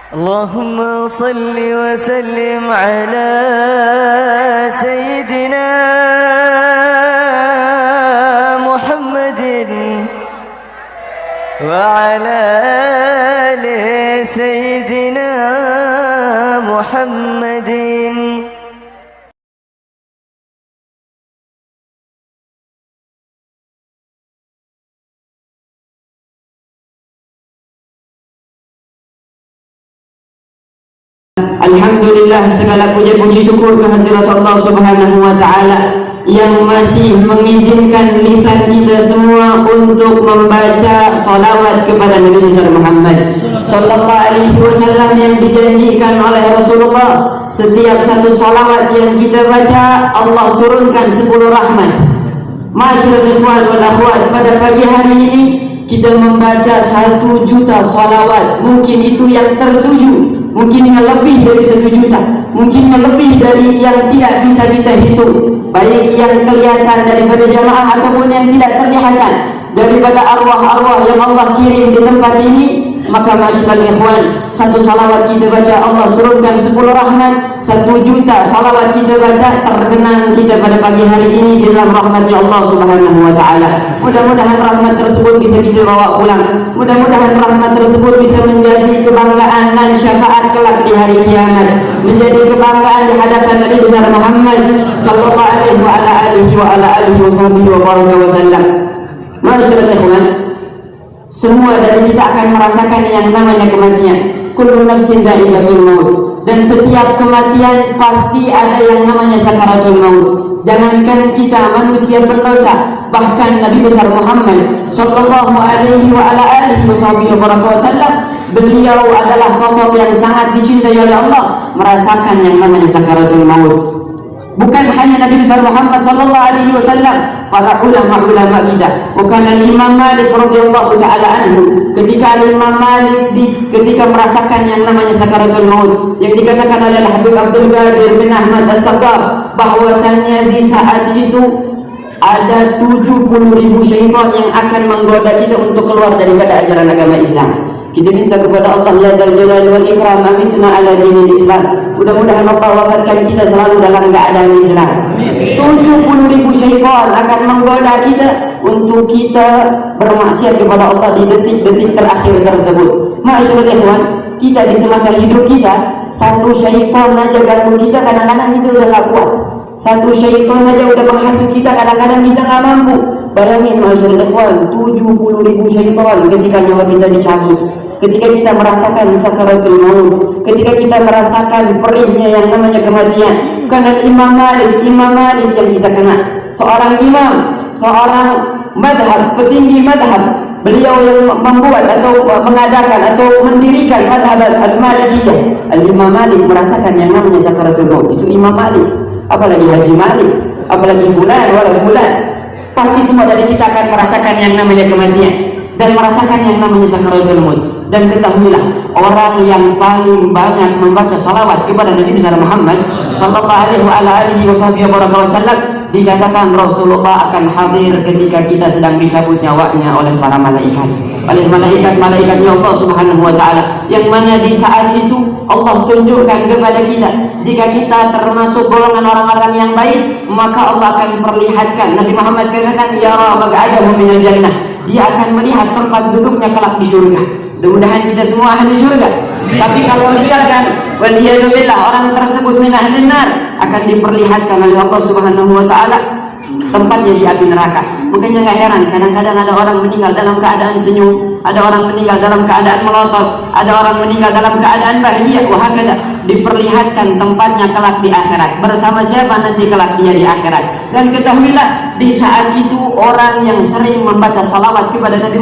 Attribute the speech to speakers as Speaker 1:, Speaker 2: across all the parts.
Speaker 1: اللهم صل وسلم على سيدنا محمد وعلى آل سيدنا محمد.
Speaker 2: Alhamdulillah, segala puja puji syukur kehadirat Allah Subhanahu wa taala yang masih mengizinkan lisan kita semua untuk membaca salawat kepada Nabi besar Muhammad sallallahu alaihi wasallam yang dijanjikan oleh Rasulullah. Setiap satu salawat yang kita baca, Allah turunkan 10 rahmat. Masyaallah ikhwan wal akhwat, pada pagi hari ini kita membaca 1 juta salawat. Mungkin itu yang tertuju, mungkinnya lebih dari 1 juta, mungkinnya lebih dari yang tidak bisa kita hitung, baik yang kelihatan daripada jamaah ataupun yang tidak terlihatan daripada arwah-arwah yang Allah kirim di tempat ini. Maka masyaallah ikhwan, 1 salawat kita baca, Allah turunkan 10 rahmat. 1 juta salawat kita baca, tergenang kita pada pagi hari ini di dalam rahmatnya Allah Subhanahu wa taala. Mudah-mudahan rahmat tersebut bisa kita bawa pulang. Mudah-mudahan rahmat tersebut bisa menjadi kebanggaan dan syafaat kelak di hari kiamat, menjadi kebanggaan di hadapan Nabi besar Muhammad sallallahu alaihi wasallam. Masyaallah ikhwan, semua dari kita akan merasakan yang namanya kematian. Kullu nafsin dha'iqatul maut, dan setiap kematian pasti ada yang namanya sakaratul maut. Jangankan kita manusia berdosa, bahkan Nabi besar Muhammad sallallahu alaihi wasallam, beliau adalah sosok yang sangat dicintai oleh Allah, merasakan yang namanya sakaratul maut. Bukan hanya Nabi besar Muhammad sallallahu alaihi wasallam, para ulama-ulama kita. Bukan Imam Malik radhiyallahu taala anhu, ketika Imam Malik ketika merasakan yang namanya sakaratul maut, yang dikatakan oleh Habib Abdul Qadir bin Ahmad As-Saqqaf bahwasannya di saat itu ada 70.000 syaitan yang akan menggoda kita untuk keluar daripada ajaran agama Islam. Kita minta kepada Allah ya Dzal Jalali wal Ikram, amitna ala dinil Islam. Mudah-mudahan Allah wafatkan kita selalu dalam keadaan Islam. 70.000 syaitan akan menggoda kita untuk kita bermaksiat kepada Allah di detik-detik terakhir tersebut. Masyaallah ikhwan, kita di semasa hidup kita, 1 syaitan aja ganggu kita, kadang-kadang kita udah gak kuat. 1 syaitan aja udah menghasut kita, kadang-kadang kita gak mampu. Bayangin masyaallah ikhwan, 70.000 syaitan ketika nyawa kita dicabut, ketika kita merasakan sakaratul maut, ketika kita merasakan perihnya yang namanya kematian. Karena Imam Malik yang kita kenal, seorang imam, seorang madhab, petinggi madhab. Beliau yang membuat atau mengadakan atau mendirikan madhab al-Malikiyah. Imam Malik merasakan yang namanya sakaratul maut. Itu Imam Malik, apalagi Haji Malik, apalagi fulan wala fulan. Pasti semua dari kita akan merasakan yang namanya kematian dan merasakan yang namanya sakaratul maut. Dan ketahuilah, orang yang paling banyak membaca salawat kepada Nabi besar Muhammad sallallahu alaihi wasallam, dikatakan Rasulullah akan hadir ketika kita sedang dicabut nyawanya oleh para malaikat, oleh malaikat-malaikatnya Allah Subhanahu wa taala, yang mana di saat itu Allah tunjukkan kepada kita, jika kita termasuk golongan orang-orang yang baik, maka Allah akan perlihatkan. Nabi Muhammad katakan yara maq'adahu minal jannah, dia akan melihat tempat duduknya kelak di surga. Mudah-mudahan kita semua ahli surga. Tapi kalau misalkan waliyadzubillah orang tersebut min ahli nar, akan diperlihatkan oleh Allah Subhanahu wa taala tempatnya di api neraka. Makanya nggak heran kadang-kadang ada orang meninggal dalam keadaan senyum, ada orang meninggal dalam keadaan melotot, ada orang meninggal dalam keadaan bahagia. Wahakala diperlihatkan tempatnya kelak di akhirat. Bersama siapa nanti kelak dia di akhirat. Dan ketahuilah, di saat itu orang yang sering membaca salawat kepada Nabi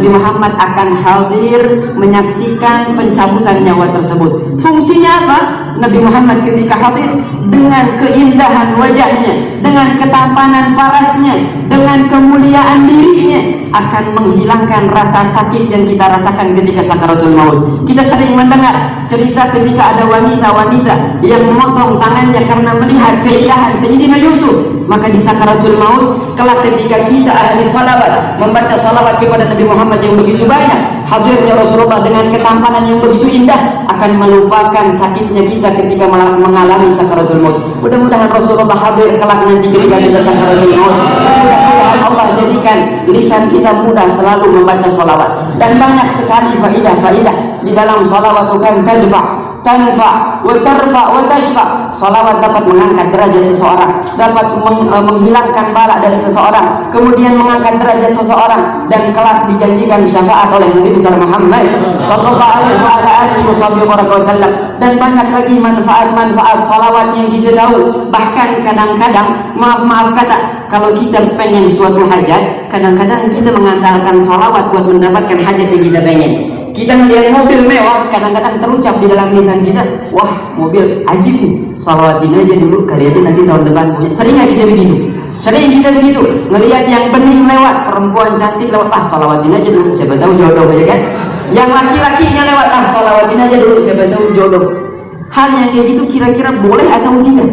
Speaker 2: Muhammad akan hadir menyaksikan pencabutan nyawa tersebut. Fungsinya apa? Nabi Muhammad ketika hadir dengan keindahan wajahnya, dengan ketampanan parasnya, dengan kemuliaan dirinya, akan menghilangkan rasa sakit yang kita rasakan ketika sakaratul maut. Kita sering mendengar cerita ketika ada wanita-wanita yang memotong tangannya karena melihat keindahan Sayyidina Yusuf. Maka di sakaratul maut kelak ketika kita ahli salawat membaca salawat kepada Nabi Muhammad yang begitu banyak, Hadirnya Rasulullah dengan ketampanan yang begitu indah akan melupakan sakitnya kita ketika mengalami sakaratul maut. Mudah-mudahan Rasulullah hadir kelak nanti ketika kita sakaratul maut. Mudah-mudahan Allah jadikan lisan kita mudah selalu membaca salawat. Dan banyak sekali faidah-faidah di dalam salawat, kan tanfa wa tarfa wa tashfa. Salawat dapat mengangkat derajat seseorang, dapat menghilangkan bala dari seseorang, kemudian mengangkat derajat seseorang, dan kelak dijanjikan syafaat oleh Nabi besar Muhammad sallallahu alaihi wasallam. Dan banyak lagi manfaat-manfaat salawat yang kita tahu. Bahkan kadang-kadang, maaf kata, kalau kita pengen suatu hajat, kadang-kadang kita mengandalkan salawat buat mendapatkan hajat yang kita pengen. Kita melihat mobil mewah, kadang-kadang terucap di dalam lisan kita, wah mobil ajib nih, salawatin aja dulu, kali itu nanti tahun depan punya. Sering kita begitu? Sering kita begitu, melihat yang bening lewat, perempuan cantik lewat, salawatin aja dulu, siapa tahu jodoh, ya kan? Yang laki-lakinya lewat, salawatin aja dulu, siapa tahu jodoh. Hal yang kayak gitu kira-kira boleh atau tidak?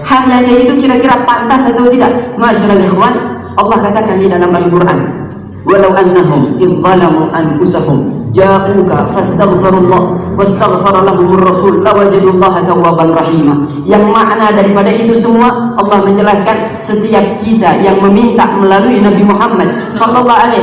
Speaker 2: Hal yang kayak gitu kira-kira pantas atau tidak? Masyaallah ikhwan, Allah katakan di dalam Al-Quran, walau annahum idh zalamu anfusahum ja'uka fastaghfirullah wastaghfara lahumur rasul lawajadullaha tawwaban rahima. Yang makna daripada itu semua, Allah menjelaskan setiap kita yang meminta melalui Nabi Muhammad sallallahu alaihi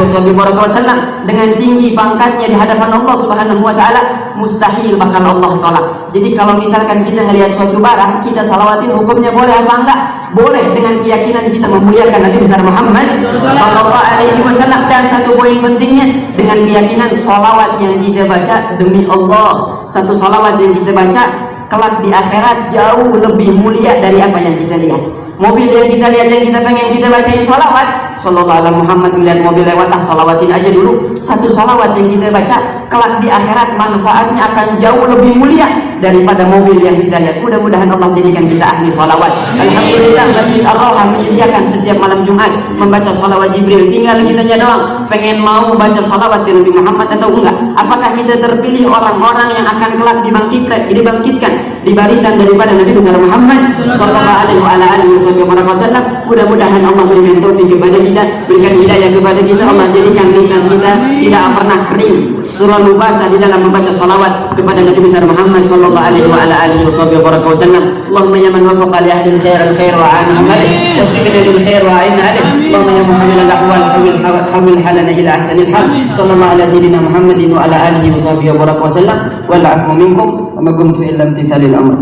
Speaker 2: wasallam dengan tinggi pangkatnya di hadapan Allah Subhanahu wa taala, mustahil bakal Allah tolak. Jadi kalau misalkan kita melihat suatu barang, kita salawatin, hukumnya boleh apa enggak? Boleh, dengan keyakinan kita memuliakan Nabi besar Muhammad sallallahu alaihi wasallam. Dan satu poin pentingnya, dengan keyakinan salawat yang kita baca demi Allah, satu salawat yang kita baca kelak di akhirat jauh lebih mulia dari apa yang kita lihat. Mobil yang kita lihat, yang kita pengen kita bacain salawat, sallallahu alaihi Muhammad, melihat mobil lewat, salawatin aja dulu. Satu salawat yang kita baca kelak di akhirat manfaatnya akan jauh lebih mulia daripada mobil yang kita lihat. Mudah-mudahan Allah jadikan kita ahli salawat. Alhamdulillah, Majlis Ar-Rawhah menyediakan setiap malam Jumat membaca salawat Jibril. Tinggal kitanya doang pengen mau baca salawat ke Nabi Muhammad atau enggak. Apakah kita terpilih orang-orang yang akan kelak dibangkitkan di barisan daripada Nabi besar Muhammad sallallahu alaihi wasallam. Mudah-mudahan Allah berikan taufik kepada kita, berikan hidayah kepada kita. Allah jadikan lisan kita tidak pernah kering, selalu basah di dalam membaca salawat kepada Nabi besar Muhammad sallallahu alaihi wasallam. Allahumma ya man wafaqa li ahli al-khair wa anahum alaihi wasfiqna lil khair wa a'inna alaihi. Allahumma ya muhammil al-ahwal hawil halana ila ahsanil hal. Sallallahu ala sayyidina Muhammadin wa ala alihi wa sahbihi wa baraka wa sallam. Wal 'afwu minkum wa ma kuntu illa imtithalil amr.